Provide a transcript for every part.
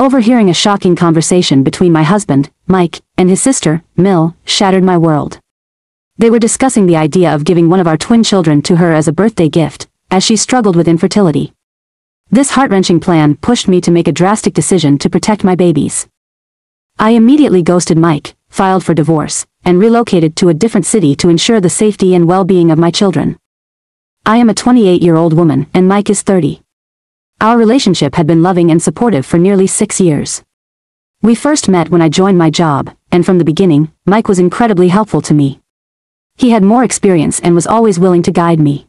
Overhearing a shocking conversation between my husband, Mike, and his sister, Mill, shattered my world. They were discussing the idea of giving one of our twin children to her as a birthday gift, as she struggled with infertility. This heart-wrenching plan pushed me to make a drastic decision to protect my babies. I immediately ghosted Mike, filed for divorce, and relocated to a different city to ensure the safety and well-being of my children. I am a 28-year-old woman, and Mike is 30. Our relationship had been loving and supportive for nearly 6 years. We first met when I joined my job, and from the beginning, Mike was incredibly helpful to me. He had more experience and was always willing to guide me.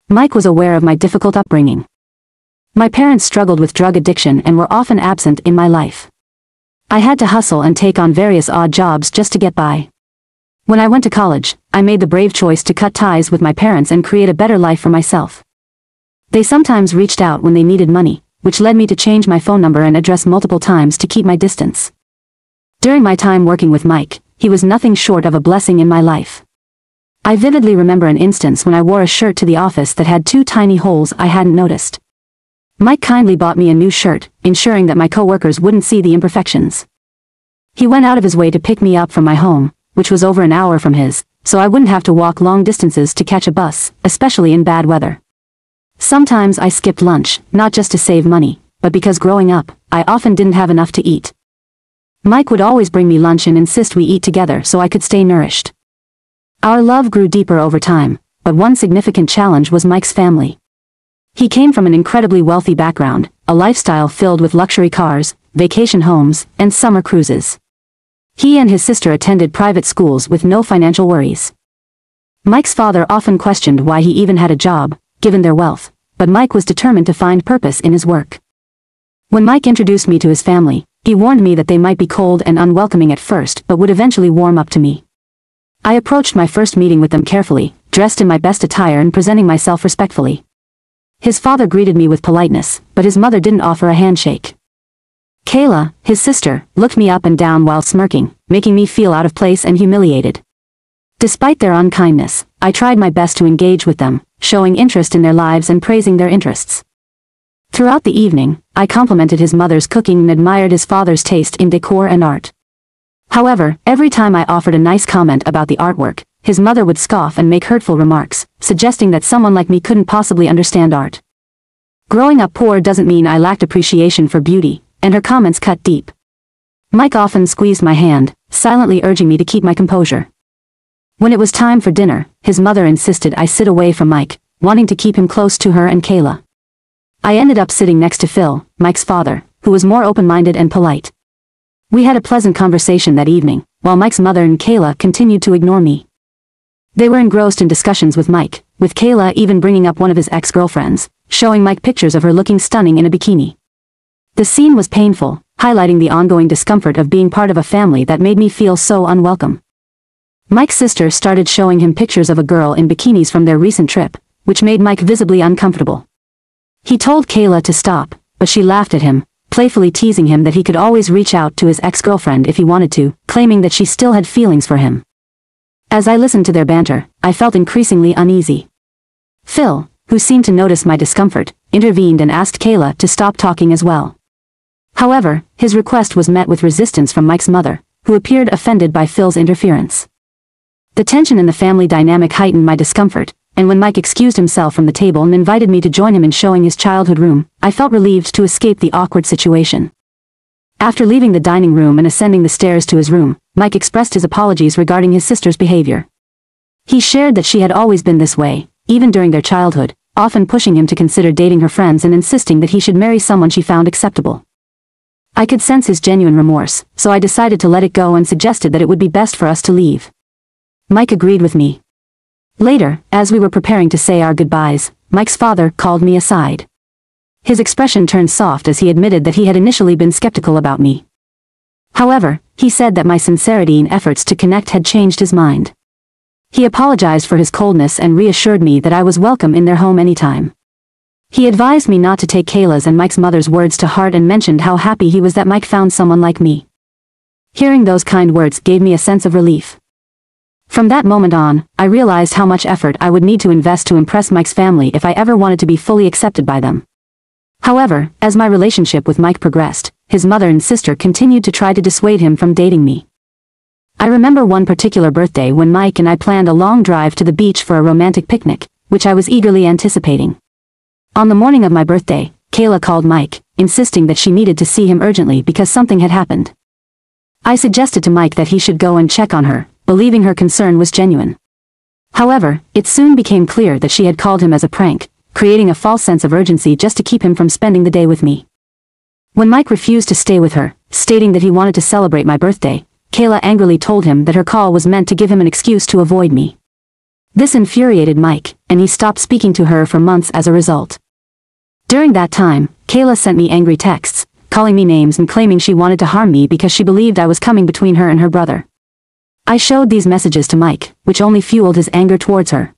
Mike was aware of my difficult upbringing. My parents struggled with drug addiction and were often absent in my life. I had to hustle and take on various odd jobs just to get by. When I went to college, I made the brave choice to cut ties with my parents and create a better life for myself. They sometimes reached out when they needed money, which led me to change my phone number and address multiple times to keep my distance. During my time working with Mike, he was nothing short of a blessing in my life. I vividly remember an instance when I wore a shirt to the office that had 2 tiny holes I hadn't noticed. Mike kindly bought me a new shirt, ensuring that my coworkers wouldn't see the imperfections. He went out of his way to pick me up from my home, which was over an hour from his, so I wouldn't have to walk long distances to catch a bus, especially in bad weather. Sometimes I skipped lunch, not just to save money, but because growing up, I often didn't have enough to eat. Mike would always bring me lunch and insist we eat together so I could stay nourished. Our love grew deeper over time, but one significant challenge was Mike's family. He came from an incredibly wealthy background, a lifestyle filled with luxury cars, vacation homes, and summer cruises. He and his sister attended private schools with no financial worries. Mike's father often questioned why he even had a job, given their wealth, but Mike was determined to find purpose in his work. When Mike introduced me to his family, he warned me that they might be cold and unwelcoming at first but would eventually warm up to me. I approached my first meeting with them carefully, dressed in my best attire and presenting myself respectfully. His father greeted me with politeness, but his mother didn't offer a handshake. Kayla, his sister, looked me up and down while smirking, making me feel out of place and humiliated. Despite their unkindness, I tried my best to engage with them, showing interest in their lives and praising their interests. Throughout the evening, I complimented his mother's cooking and admired his father's taste in decor and art. However, every time I offered a nice comment about the artwork, his mother would scoff and make hurtful remarks, suggesting that someone like me couldn't possibly understand art. Growing up poor doesn't mean I lacked appreciation for beauty, and her comments cut deep. Mike often squeezed my hand, silently urging me to keep my composure. When it was time for dinner, his mother insisted I sit away from Mike, wanting to keep him close to her and Kayla. I ended up sitting next to Phil, Mike's father, who was more open-minded and polite. We had a pleasant conversation that evening, while Mike's mother and Kayla continued to ignore me. They were engrossed in discussions with Mike, with Kayla even bringing up one of his ex-girlfriends, showing Mike pictures of her looking stunning in a bikini. The scene was painful, highlighting the ongoing discomfort of being part of a family that made me feel so unwelcome. Mike's sister started showing him pictures of a girl in bikinis from their recent trip, which made Mike visibly uncomfortable. He told Kayla to stop, but she laughed at him, playfully teasing him that he could always reach out to his ex-girlfriend if he wanted to, claiming that she still had feelings for him. As I listened to their banter, I felt increasingly uneasy. Phil, who seemed to notice my discomfort, intervened and asked Kayla to stop talking as well. However, his request was met with resistance from Mike's mother, who appeared offended by Phil's interference. The tension in the family dynamic heightened my discomfort, and when Mike excused himself from the table and invited me to join him in showing his childhood room, I felt relieved to escape the awkward situation. After leaving the dining room and ascending the stairs to his room, Mike expressed his apologies regarding his sister's behavior. He shared that she had always been this way, even during their childhood, often pushing him to consider dating her friends and insisting that he should marry someone she found acceptable. I could sense his genuine remorse, so I decided to let it go and suggested that it would be best for us to leave. Mike agreed with me. Later, as we were preparing to say our goodbyes, Mike's father called me aside. His expression turned soft as he admitted that he had initially been skeptical about me. However, he said that my sincerity and efforts to connect had changed his mind. He apologized for his coldness and reassured me that I was welcome in their home anytime. He advised me not to take Kayla's and Mike's mother's words to heart and mentioned how happy he was that Mike found someone like me. Hearing those kind words gave me a sense of relief. From that moment on, I realized how much effort I would need to invest to impress Mike's family if I ever wanted to be fully accepted by them. However, as my relationship with Mike progressed, his mother and sister continued to try to dissuade him from dating me. I remember one particular birthday when Mike and I planned a long drive to the beach for a romantic picnic, which I was eagerly anticipating. On the morning of my birthday, Kayla called Mike, insisting that she needed to see him urgently because something had happened. I suggested to Mike that he should go and check on her, believing her concern was genuine. However, it soon became clear that she had called him as a prank, creating a false sense of urgency just to keep him from spending the day with me. When Mike refused to stay with her, stating that he wanted to celebrate my birthday, Kayla angrily told him that her call was meant to give him an excuse to avoid me. This infuriated Mike, and he stopped speaking to her for months as a result. During that time, Kayla sent me angry texts, calling me names and claiming she wanted to harm me because she believed I was coming between her and her brother. I showed these messages to Mike, which only fueled his anger towards her.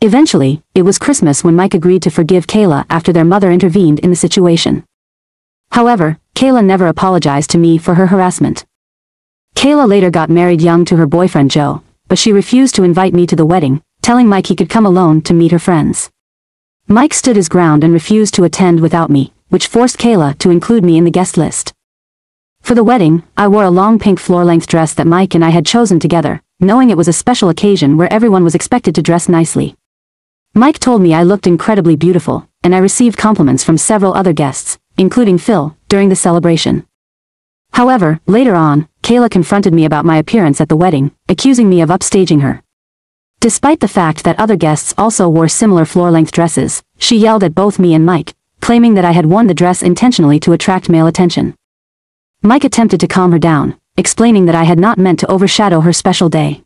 Eventually, it was Christmas when Mike agreed to forgive Kayla after their mother intervened in the situation. However, Kayla never apologized to me for her harassment. Kayla later got married young to her boyfriend Joe, but she refused to invite me to the wedding, telling Mike he could come alone to meet her friends. Mike stood his ground and refused to attend without me, which forced Kayla to include me in the guest list. For the wedding, I wore a long pink floor-length dress that Mike and I had chosen together, knowing it was a special occasion where everyone was expected to dress nicely. Mike told me I looked incredibly beautiful, and I received compliments from several other guests, including Phil, during the celebration. However, later on, Kayla confronted me about my appearance at the wedding, accusing me of upstaging her. Despite the fact that other guests also wore similar floor-length dresses, she yelled at both me and Mike, claiming that I had worn the dress intentionally to attract male attention. Mike attempted to calm her down, explaining that I had not meant to overshadow her special day.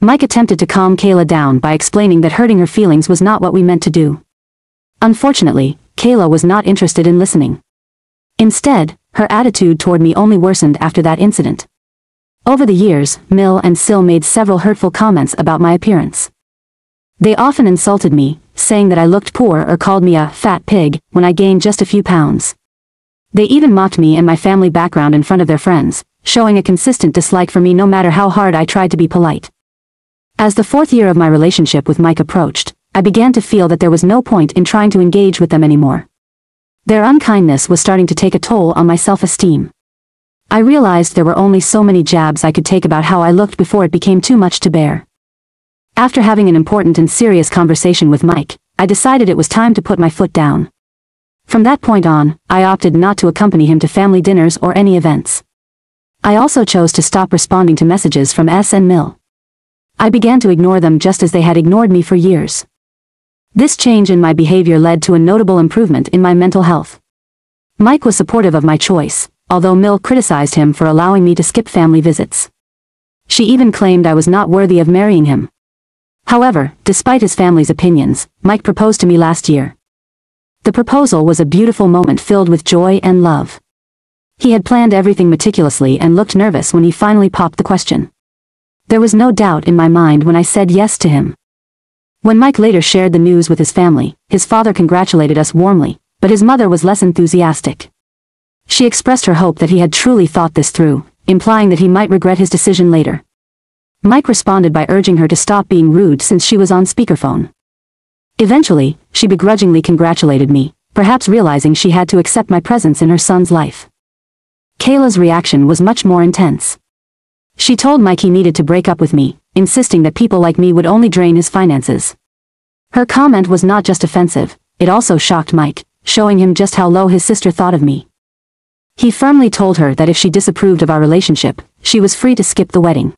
Mike attempted to calm Kayla down by explaining that hurting her feelings was not what we meant to do. Unfortunately, Kayla was not interested in listening. Instead, her attitude toward me only worsened after that incident. Over the years, Mill and SIL made several hurtful comments about my appearance. They often insulted me, saying that I looked poor or called me a fat pig when I gained just a few pounds. They even mocked me and my family background in front of their friends, showing a consistent dislike for me no matter how hard I tried to be polite. As the 4th year of my relationship with Mike approached, I began to feel that there was no point in trying to engage with them anymore. Their unkindness was starting to take a toll on my self-esteem. I realized there were only so many jabs I could take about how I looked before it became too much to bear. After having an important and serious conversation with Mike, I decided it was time to put my foot down. From that point on, I opted not to accompany him to family dinners or any events. I also chose to stop responding to messages from S and Mill. I began to ignore them just as they had ignored me for years. This change in my behavior led to a notable improvement in my mental health. Mike was supportive of my choice, although Mill criticized him for allowing me to skip family visits. She even claimed I was not worthy of marrying him. However, despite his family's opinions, Mike proposed to me last year. The proposal was a beautiful moment filled with joy and love. He had planned everything meticulously and looked nervous when he finally popped the question. There was no doubt in my mind when I said yes to him. When Mike later shared the news with his family, his father congratulated us warmly, but his mother was less enthusiastic. She expressed her hope that he had truly thought this through, implying that he might regret his decision later. Mike responded by urging her to stop being rude since she was on speakerphone. Eventually, she begrudgingly congratulated me, perhaps realizing she had to accept my presence in her son's life. Kayla's reaction was much more intense. She told Mike he needed to break up with me, insisting that people like me would only drain his finances. Her comment was not just offensive, it also shocked Mike, showing him just how low his sister thought of me. He firmly told her that if she disapproved of our relationship, she was free to skip the wedding.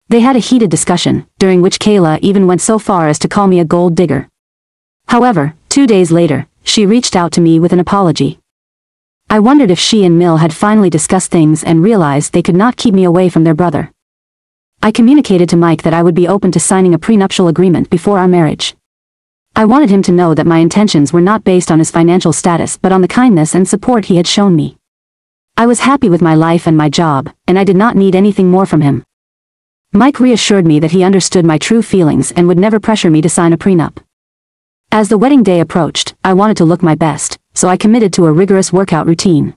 They had a heated discussion, during which Kayla even went so far as to call me a gold digger. However, 2 days later, she reached out to me with an apology. I wondered if she and Mill had finally discussed things and realized they could not keep me away from their brother. I communicated to Mike that I would be open to signing a prenuptial agreement before our marriage. I wanted him to know that my intentions were not based on his financial status but on the kindness and support he had shown me. I was happy with my life and my job, and I did not need anything more from him. Mike reassured me that he understood my true feelings and would never pressure me to sign a prenup. As the wedding day approached, I wanted to look my best, so I committed to a rigorous workout routine.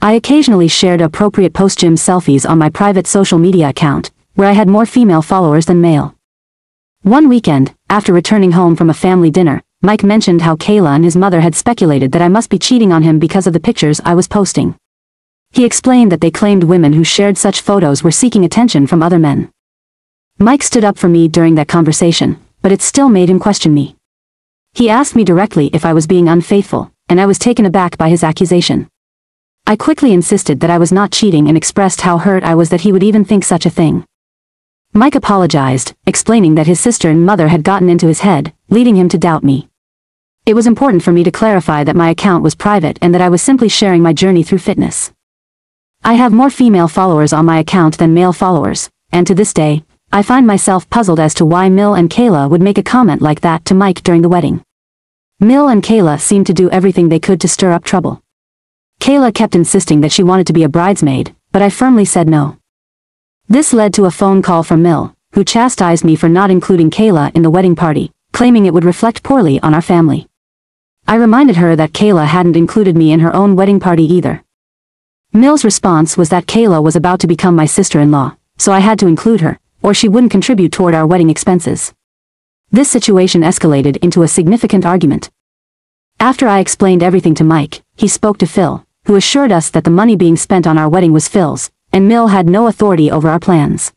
I occasionally shared appropriate post-gym selfies on my private social media account, where I had more female followers than male. One weekend, after returning home from a family dinner, Mike mentioned how Kayla and his mother had speculated that I must be cheating on him because of the pictures I was posting. He explained that they claimed women who shared such photos were seeking attention from other men. Mike stood up for me during that conversation, but it still made him question me. He asked me directly if I was being unfaithful, and I was taken aback by his accusation. I quickly insisted that I was not cheating and expressed how hurt I was that he would even think such a thing. Mike apologized, explaining that his sister and mother had gotten into his head, leading him to doubt me. It was important for me to clarify that my account was private and that I was simply sharing my journey through fitness. I have more female followers on my account than male followers, and to this day, I find myself puzzled as to why Mill and Kayla would make a comment like that to Mike during the wedding. Mill and Kayla seemed to do everything they could to stir up trouble. Kayla kept insisting that she wanted to be a bridesmaid, but I firmly said no. This led to a phone call from Mill, who chastised me for not including Kayla in the wedding party, claiming it would reflect poorly on our family. I reminded her that Kayla hadn't included me in her own wedding party either. Mill's response was that Kayla was about to become my sister-in-law, so I had to include her, or she wouldn't contribute toward our wedding expenses. This situation escalated into a significant argument. After I explained everything to Mike, he spoke to Phil, who assured us that the money being spent on our wedding was Phil's, and Mill had no authority over our plans.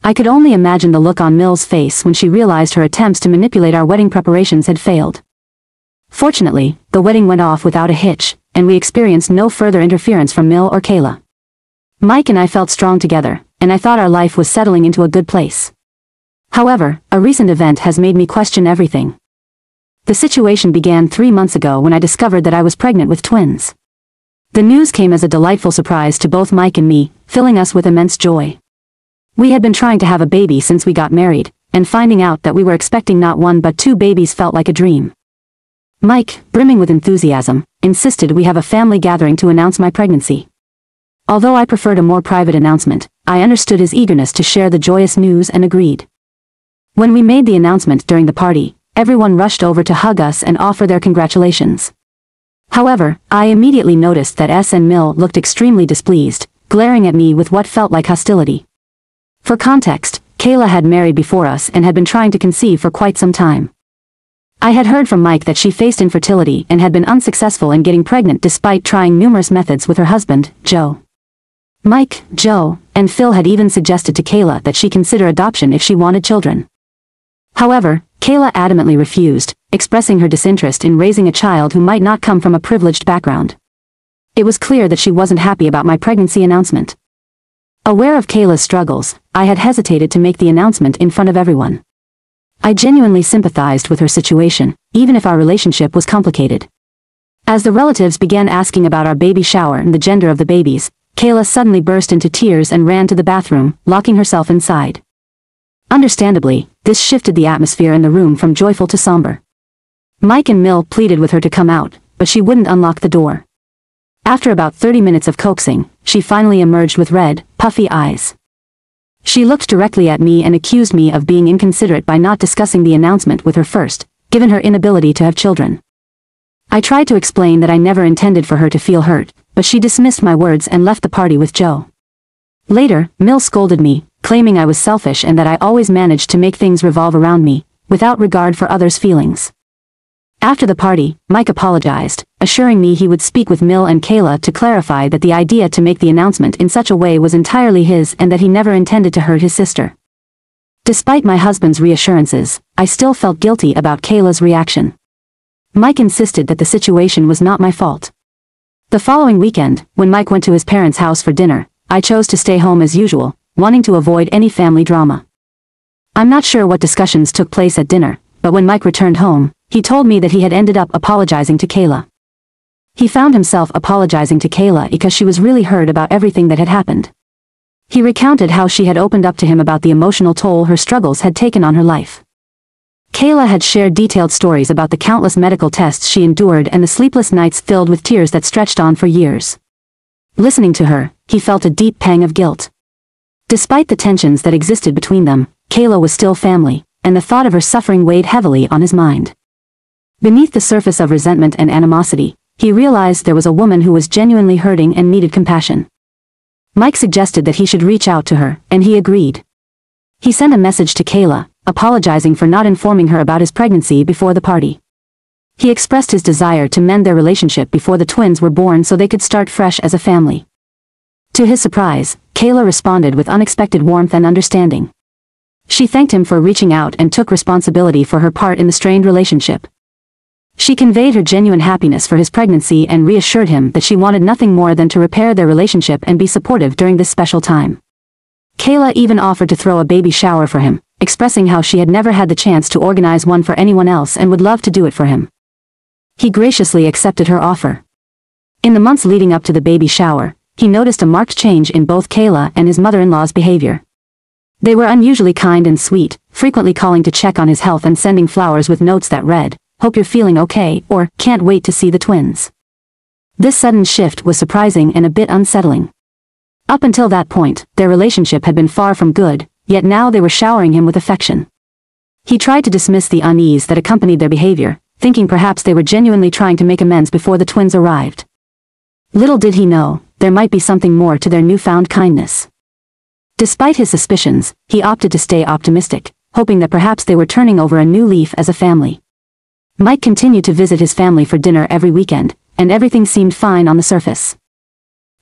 I could only imagine the look on Mill's face when she realized her attempts to manipulate our wedding preparations had failed. Fortunately, the wedding went off without a hitch, and we experienced no further interference from Mill or Kayla. Mike and I felt strong together, and I thought our life was settling into a good place. However, a recent event has made me question everything. The situation began 3 months ago when I discovered that I was pregnant with twins. The news came as a delightful surprise to both Mike and me, filling us with immense joy. We had been trying to have a baby since we got married, and finding out that we were expecting not 1 but 2 babies felt like a dream. Mike, brimming with enthusiasm, insisted we have a family gathering to announce my pregnancy. Although I preferred a more private announcement, I understood his eagerness to share the joyous news and agreed. When we made the announcement during the party, everyone rushed over to hug us and offer their congratulations. However, I immediately noticed that S and Mill looked extremely displeased, glaring at me with what felt like hostility. For context, Kayla had married before us and had been trying to conceive for quite some time. I had heard from Mike that she faced infertility and had been unsuccessful in getting pregnant despite trying numerous methods with her husband, Joe. Mike, Joe, and Phil had even suggested to Kayla that she consider adoption if she wanted children. However, Kayla adamantly refused, expressing her disinterest in raising a child who might not come from a privileged background. It was clear that she wasn't happy about my pregnancy announcement. Aware of Kayla's struggles, I had hesitated to make the announcement in front of everyone. I genuinely sympathized with her situation, even if our relationship was complicated. As the relatives began asking about our baby shower and the gender of the babies, Kayla suddenly burst into tears and ran to the bathroom, locking herself inside. Understandably, this shifted the atmosphere in the room from joyful to somber. Mike and Mill pleaded with her to come out, but she wouldn't unlock the door. After about 30 minutes of coaxing, she finally emerged with red, puffy eyes. She looked directly at me and accused me of being inconsiderate by not discussing the announcement with her first, given her inability to have children. I tried to explain that I never intended for her to feel hurt, but she dismissed my words and left the party with Joe. Later, Mill scolded me, claiming I was selfish and that I always managed to make things revolve around me, without regard for others' feelings. After the party, Mike apologized, assuring me he would speak with Mill and Kayla to clarify that the idea to make the announcement in such a way was entirely his and that he never intended to hurt his sister. Despite my husband's reassurances, I still felt guilty about Kayla's reaction. Mike insisted that the situation was not my fault. The following weekend, when Mike went to his parents' house for dinner, I chose to stay home as usual, wanting to avoid any family drama. I'm not sure what discussions took place at dinner, but when Mike returned home, he told me that he had ended up apologizing to Kayla. He found himself apologizing to Kayla because she was really hurt about everything that had happened. He recounted how she had opened up to him about the emotional toll her struggles had taken on her life. Kayla had shared detailed stories about the countless medical tests she endured and the sleepless nights filled with tears that stretched on for years. Listening to her, he felt a deep pang of guilt. Despite the tensions that existed between them, Kayla was still family, and the thought of her suffering weighed heavily on his mind. Beneath the surface of resentment and animosity, he realized there was a woman who was genuinely hurting and needed compassion. Mike suggested that he should reach out to her, and he agreed. He sent a message to Kayla, apologizing for not informing her about his pregnancy before the party. He expressed his desire to mend their relationship before the twins were born so they could start fresh as a family. To his surprise, Kayla responded with unexpected warmth and understanding. She thanked him for reaching out and took responsibility for her part in the strained relationship. She conveyed her genuine happiness for his pregnancy and reassured him that she wanted nothing more than to repair their relationship and be supportive during this special time. Kayla even offered to throw a baby shower for him, expressing how she had never had the chance to organize one for anyone else and would love to do it for him. He graciously accepted her offer. In the months leading up to the baby shower, he noticed a marked change in both Kayla and his mother-in-law's behavior. They were unusually kind and sweet, frequently calling to check on his health and sending flowers with notes that read, "Hope you're feeling okay," or "Can't wait to see the twins." This sudden shift was surprising and a bit unsettling. Up until that point, their relationship had been far from good, yet now they were showering him with affection. He tried to dismiss the unease that accompanied their behavior, thinking perhaps they were genuinely trying to make amends before the twins arrived. Little did he know, there might be something more to their newfound kindness. Despite his suspicions, he opted to stay optimistic, hoping that perhaps they were turning over a new leaf as a family. Mike continued to visit his family for dinner every weekend, and everything seemed fine on the surface.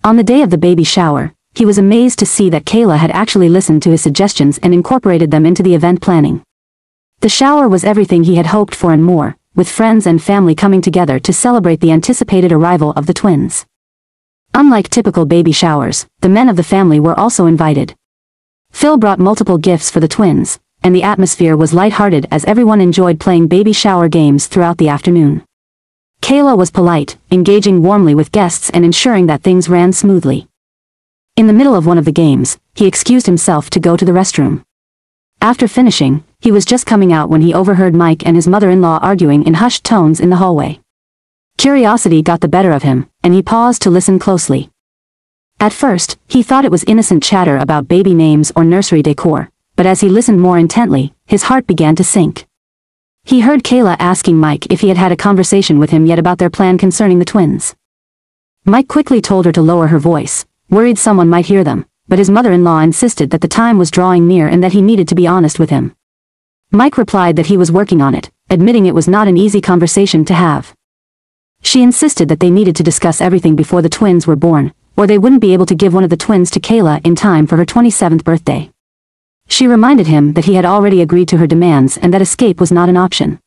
On the day of the baby shower, he was amazed to see that Kayla had actually listened to his suggestions and incorporated them into the event planning. The shower was everything he had hoped for and more, with friends and family coming together to celebrate the anticipated arrival of the twins. Unlike typical baby showers, the men of the family were also invited. Phil brought multiple gifts for the twins, and the atmosphere was lighthearted as everyone enjoyed playing baby shower games throughout the afternoon. Kayla was polite, engaging warmly with guests and ensuring that things ran smoothly. In the middle of one of the games, he excused himself to go to the restroom. After finishing, he was just coming out when he overheard Mike and his mother-in-law arguing in hushed tones in the hallway. Curiosity got the better of him, and he paused to listen closely. At first, he thought it was innocent chatter about baby names or nursery decor, but as he listened more intently, his heart began to sink. He heard Kayla asking Mike if he had had a conversation with him yet about their plan concerning the twins. Mike quickly told her to lower her voice, worried someone might hear them, but his mother-in-law insisted that the time was drawing near and that he needed to be honest with him. Mike replied that he was working on it, admitting it was not an easy conversation to have. She insisted that they needed to discuss everything before the twins were born, or they wouldn't be able to give one of the twins to Kayla in time for her 27th birthday. She reminded him that he had already agreed to her demands and that escape was not an option.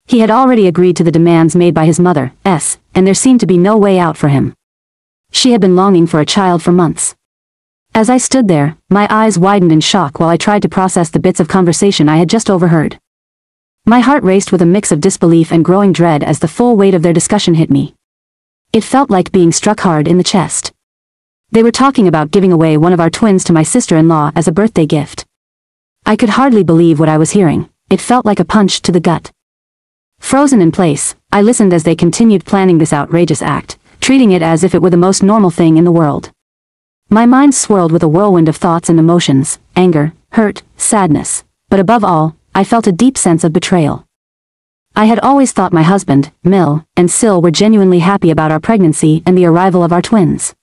He had already agreed to the demands made by his mother, and there seemed to be no way out for him. She had been longing for a child for months. As I stood there, my eyes widened in shock while I tried to process the bits of conversation I had just overheard. My heart raced with a mix of disbelief and growing dread as the full weight of their discussion hit me. It felt like being struck hard in the chest. They were talking about giving away one of our twins to my sister-in-law as a birthday gift. I could hardly believe what I was hearing. It felt like a punch to the gut. Frozen in place, I listened as they continued planning this outrageous act, treating it as if it were the most normal thing in the world. My mind swirled with a whirlwind of thoughts and emotions, anger, hurt, sadness, but above all, I felt a deep sense of betrayal. I had always thought my husband, Mil, and SIL were genuinely happy about our pregnancy and the arrival of our twins.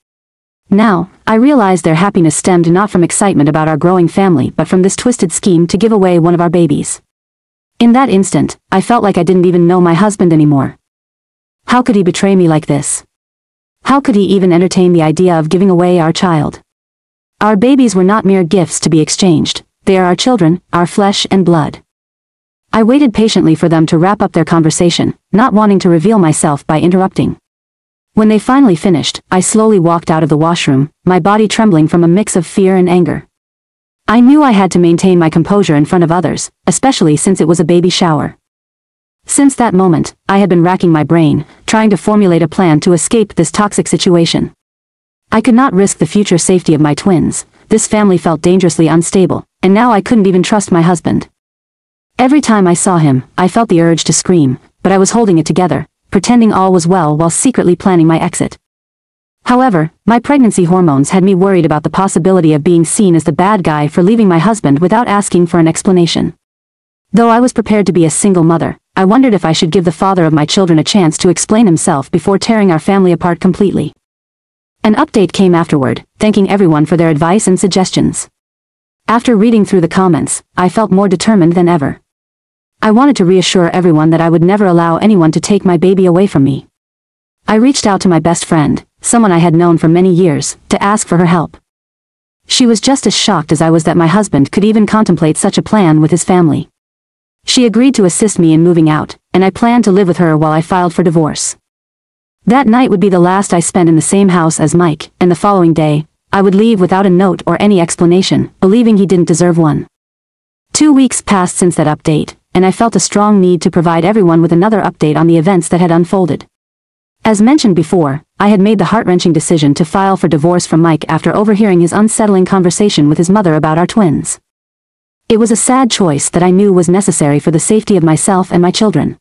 Now, I realized their happiness stemmed not from excitement about our growing family but from this twisted scheme to give away one of our babies. In that instant, I felt like I didn't even know my husband anymore. How could he betray me like this? How could he even entertain the idea of giving away our child? Our babies were not mere gifts to be exchanged. They are our children, our flesh and blood. I waited patiently for them to wrap up their conversation, not wanting to reveal myself by interrupting. When they finally finished, I slowly walked out of the washroom, my body trembling from a mix of fear and anger. I knew I had to maintain my composure in front of others, especially since it was a baby shower. Since that moment, I had been racking my brain, trying to formulate a plan to escape this toxic situation. I could not risk the future safety of my twins. This family felt dangerously unstable, and now I couldn't even trust my husband. Every time I saw him, I felt the urge to scream, but I was holding it together, pretending all was well while secretly planning my exit. However, my pregnancy hormones had me worried about the possibility of being seen as the bad guy for leaving my husband without asking for an explanation. Though I was prepared to be a single mother, I wondered if I should give the father of my children a chance to explain himself before tearing our family apart completely. An update came afterward, thanking everyone for their advice and suggestions. After reading through the comments, I felt more determined than ever. I wanted to reassure everyone that I would never allow anyone to take my baby away from me. I reached out to my best friend, someone I had known for many years, to ask for her help. She was just as shocked as I was that my husband could even contemplate such a plan with his family. She agreed to assist me in moving out, and I planned to live with her while I filed for divorce. That night would be the last I spent in the same house as Mike, and the following day, I would leave without a note or any explanation, believing he didn't deserve one. 2 weeks passed since that update, and I felt a strong need to provide everyone with another update on the events that had unfolded. As mentioned before, I had made the heart-wrenching decision to file for divorce from Mike after overhearing his unsettling conversation with his mother about our twins. It was a sad choice that I knew was necessary for the safety of myself and my children.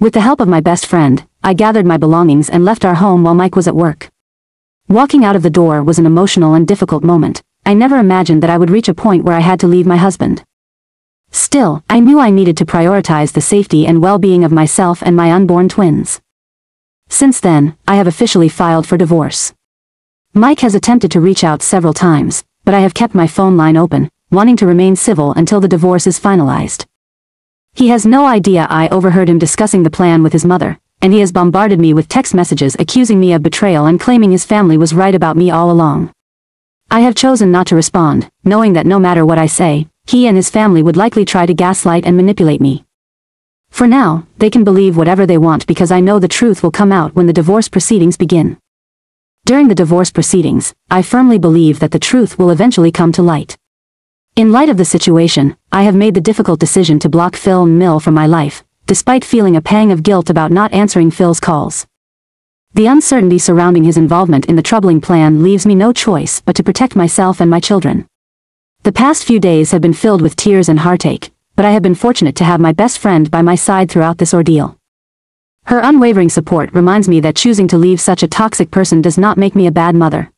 With the help of my best friend, I gathered my belongings and left our home while Mike was at work. Walking out of the door was an emotional and difficult moment. I never imagined that I would reach a point where I had to leave my husband. Still, I knew I needed to prioritize the safety and well-being of myself and my unborn twins. Since then, I have officially filed for divorce. Mike has attempted to reach out several times, but I have kept my phone line open, wanting to remain civil until the divorce is finalized. He has no idea I overheard him discussing the plan with his mother, and he has bombarded me with text messages accusing me of betrayal and claiming his family was right about me all along. I have chosen not to respond, knowing that no matter what I say, he and his family would likely try to gaslight and manipulate me. For now, they can believe whatever they want because I know the truth will come out when the divorce proceedings begin. During the divorce proceedings, I firmly believe that the truth will eventually come to light. In light of the situation, I have made the difficult decision to block Phil and Mill from my life, despite feeling a pang of guilt about not answering Phil's calls. The uncertainty surrounding his involvement in the troubling plan leaves me no choice but to protect myself and my children. The past few days have been filled with tears and heartache, but I have been fortunate to have my best friend by my side throughout this ordeal. Her unwavering support reminds me that choosing to leave such a toxic person does not make me a bad mother.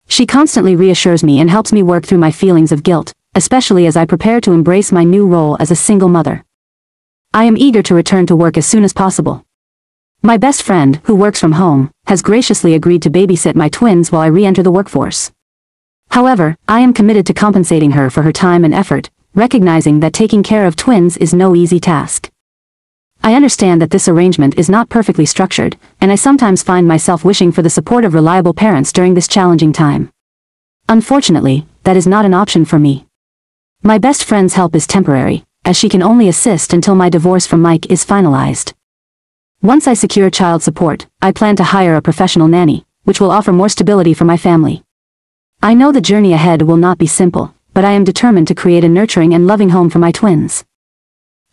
She constantly reassures me and helps me work through my feelings of guilt, especially as I prepare to embrace my new role as a single mother. I am eager to return to work as soon as possible. My best friend, who works from home, has graciously agreed to babysit my twins while I re-enter the workforce. However, I am committed to compensating her for her time and effort, recognizing that taking care of twins is no easy task. I understand that this arrangement is not perfectly structured, and I sometimes find myself wishing for the support of reliable parents during this challenging time. Unfortunately, that is not an option for me. My best friend's help is temporary, as she can only assist until my divorce from Mike is finalized. Once I secure child support, I plan to hire a professional nanny, which will offer more stability for my family. I know the journey ahead will not be simple, but I am determined to create a nurturing and loving home for my twins.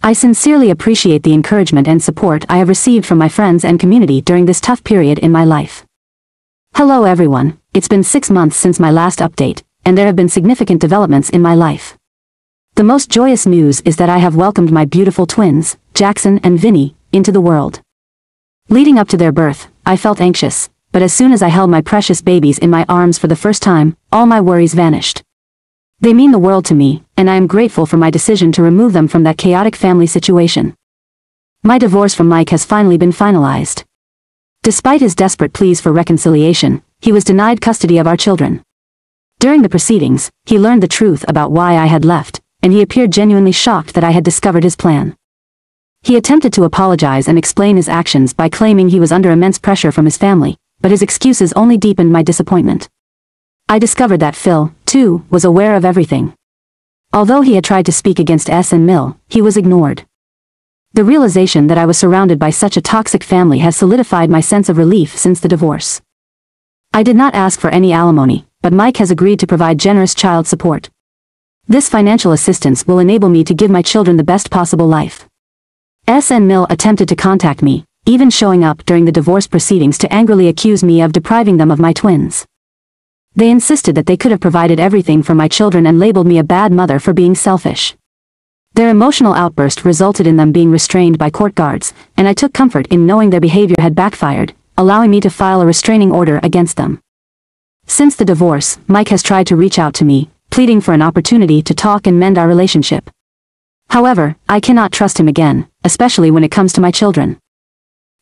I sincerely appreciate the encouragement and support I have received from my friends and community during this tough period in my life. Hello everyone, it's been 6 months since my last update, and there have been significant developments in my life. The most joyous news is that I have welcomed my beautiful twins, Jackson and Vinny, into the world. Leading up to their birth, I felt anxious, but as soon as I held my precious babies in my arms for the first time, all my worries vanished. They mean the world to me, and I am grateful for my decision to remove them from that chaotic family situation. My divorce from Mike has finally been finalized. Despite his desperate pleas for reconciliation, he was denied custody of our children. During the proceedings, he learned the truth about why I had left, and he appeared genuinely shocked that I had discovered his plan. He attempted to apologize and explain his actions by claiming he was under immense pressure from his family, but his excuses only deepened my disappointment. I discovered that Phil, too, was aware of everything. Although he had tried to speak against S and Mill, he was ignored. The realization that I was surrounded by such a toxic family has solidified my sense of relief since the divorce. I did not ask for any alimony, but Mike has agreed to provide generous child support. This financial assistance will enable me to give my children the best possible life. S and Mill attempted to contact me, even showing up during the divorce proceedings to angrily accuse me of depriving them of my twins. They insisted that they could have provided everything for my children and labeled me a bad mother for being selfish. Their emotional outburst resulted in them being restrained by court guards, and I took comfort in knowing their behavior had backfired, allowing me to file a restraining order against them. Since the divorce, Mike has tried to reach out to me, pleading for an opportunity to talk and mend our relationship. However, I cannot trust him again, especially when it comes to my children.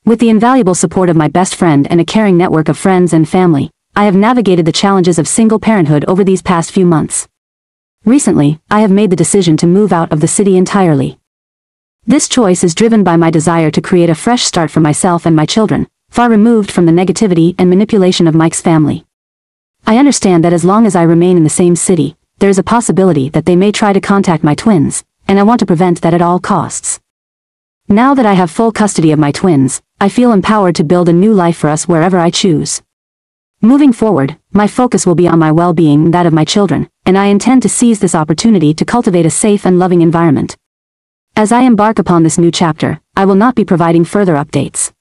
With the invaluable support of my best friend and a caring network of friends and family, I have navigated the challenges of single parenthood over these past few months. Recently, I have made the decision to move out of the city entirely. This choice is driven by my desire to create a fresh start for myself and my children, far removed from the negativity and manipulation of Mike's family. I understand that as long as I remain in the same city, there is a possibility that they may try to contact my twins, and I want to prevent that at all costs. Now that I have full custody of my twins, I feel empowered to build a new life for us wherever I choose. Moving forward, my focus will be on my well-being and that of my children, and I intend to seize this opportunity to cultivate a safe and loving environment. As I embark upon this new chapter, I will not be providing further updates.